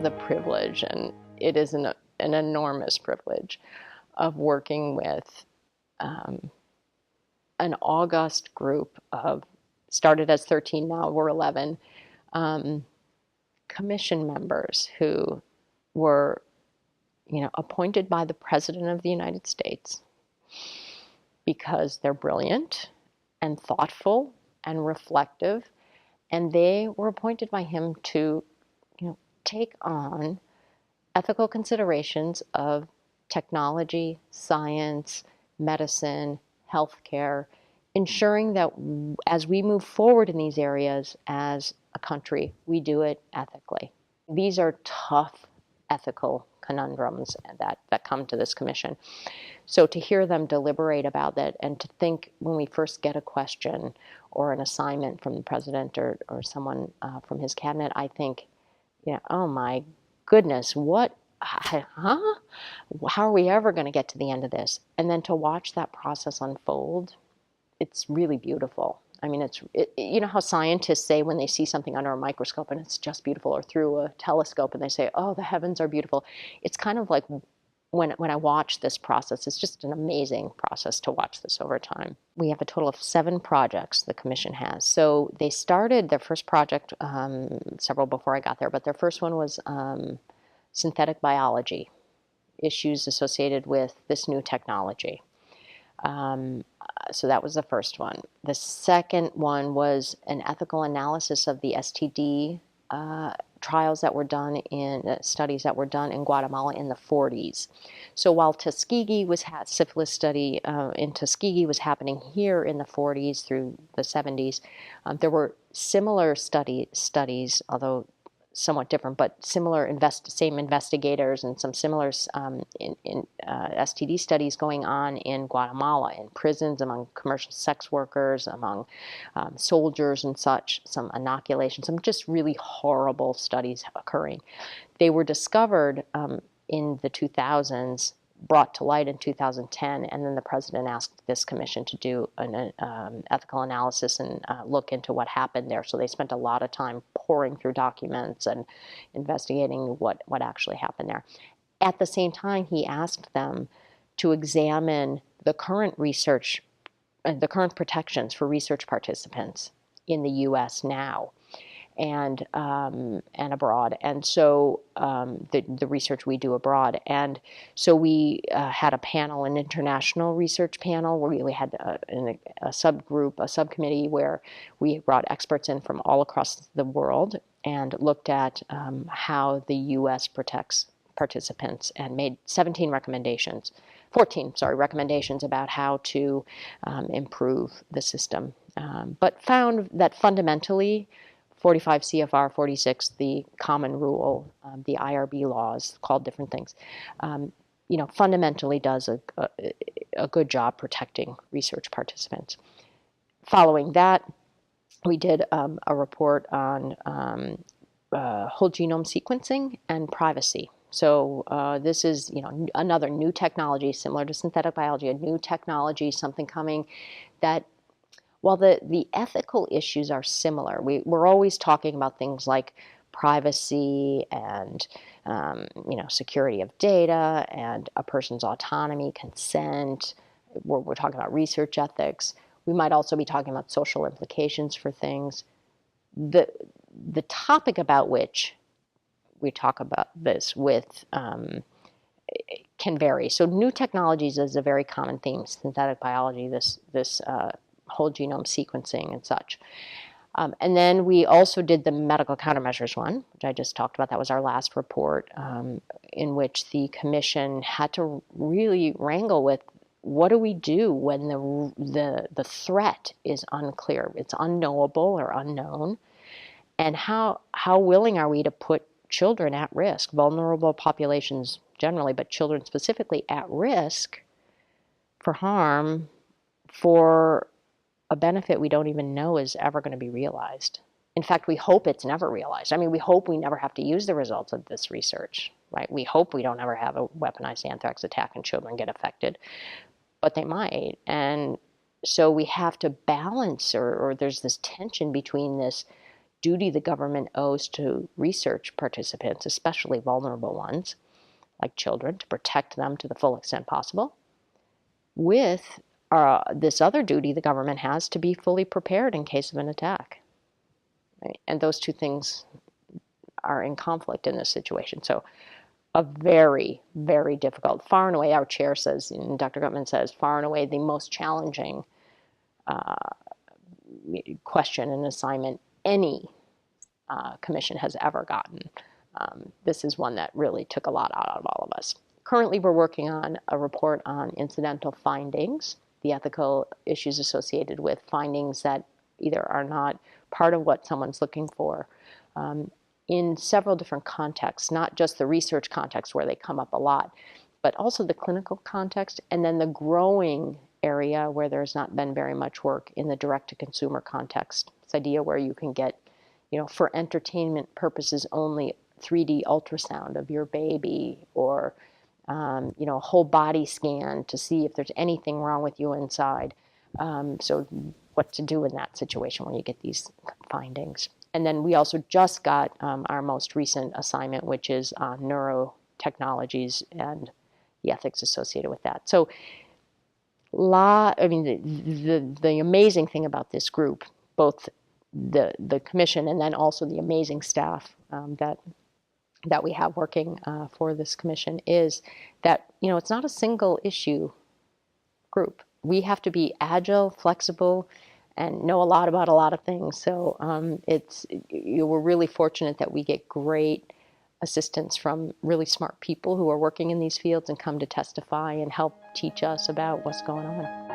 have the privilege, and it is an enormous privilege, of working with an august group of, started as 13, now we're 11, commission members who were, appointed by the President of the United States because they're brilliant and thoughtful and reflective, and they were appointed by him to, take on ethical considerations of technology, science, medicine, healthcare, ensuring that as we move forward in these areas as a country, we do it ethically. These are tough ethical conundrums that come to this commission. So to hear them deliberate about that, and to think when we first get a question or an assignment from the president or someone from his cabinet, I think, oh my goodness, how are we ever going to get to the end of this? And then to watch that process unfold, it's really beautiful. I mean, you know how scientists say when they see something under a microscope and it's just beautiful, or through a telescope and they say, oh, the heavens are beautiful. It's kind of like when I watch this process, it's just an amazing process to watch this over time. We have a total of 7 projects the commission has. So they started their first project several before I got there, but their first one was synthetic biology, issues associated with this new technology. So that was the first one. The second one was an ethical analysis of the STD trials that were done in studies that were done in Guatemala in the 40s. So while Tuskegee syphilis study in Tuskegee was happening here in the 40s through the 70s, there were similar studies, although somewhat different, but similar same investigators and some similar STD studies going on in Guatemala, in prisons, among commercial sex workers, among soldiers and such, some inoculation, some just really horrible studies occurring. They were discovered in the 2000s, brought to light in 2010, and then the president asked this commission to do an ethical analysis and look into what happened there. So they spent a lot of time poring through documents and investigating what actually happened there. At the same time, he asked them to examine the current research, the current protections for research participants in the U.S. now and abroad, and so the research we do abroad. And so we had a panel, an international research panel, where we had a subcommittee where we brought experts in from all across the world and looked at how the U.S. protects participants, and made 14 recommendations about how to improve the system, but found that fundamentally 45 CFR 46, the common rule, the IRB laws, called different things, fundamentally does a good job protecting research participants. Following that, we did a report on whole genome sequencing and privacy. So this is, another new technology similar to synthetic biology, a new technology, something coming that, while the ethical issues are similar, we're always talking about things like privacy and security of data and a person's autonomy, consent. We're talking about research ethics. We might also be talking about social implications for things. The topic about which we talk about this with can vary. So new technologies is a very common theme. Synthetic biology, this whole genome sequencing and such. And then we also did the medical countermeasures one, which I just talked about. That was our last report, in which the commission had to really wrangle with, what do we do when the threat is unclear, it's unknowable or unknown, and how willing are we to put children at risk, vulnerable populations generally, but children specifically, at risk for harm, for a benefit we don't even know is ever going to be realized. In fact, we hope it's never realized. I mean, we hope we never have to use the results of this research, right? We hope we don't ever have a weaponized anthrax attack and children get affected, but they might. And so we have to balance, or there's this tension between this duty the government owes to research participants, especially vulnerable ones, like children, to protect them to the full extent possible, with this other duty the government has to be fully prepared in case of an attack. Right? And those two things are in conflict in this situation. So a very, very difficult, far and away, our chair says, and Dr. Gutman says, far and away the most challenging question and assignment any commission has ever gotten. This is one that really took a lot out of all of us. Currently, we're working on a report on incidental findings, the ethical issues associated with findings that either are not part of what someone's looking for, in several different contexts, not just the research context where they come up a lot, but also the clinical context, and then the growing area where there's not been very much work in the direct-to-consumer context. This idea where you can get, for entertainment purposes only, 3D ultrasound of your baby, or a whole body scan to see if there's anything wrong with you inside. So what to do in that situation when you get these findings. And then we also just got our most recent assignment, which is on neurotechnologies and the ethics associated with that. So the amazing thing about this group, both the commission and then also the amazing staff that we have working for this commission, is that it's not a single issue group. We have to be agile, flexible, and know a lot about a lot of things. So we're really fortunate that we get great assistance from really smart people who are working in these fields and come to testify and help teach us about what's going on.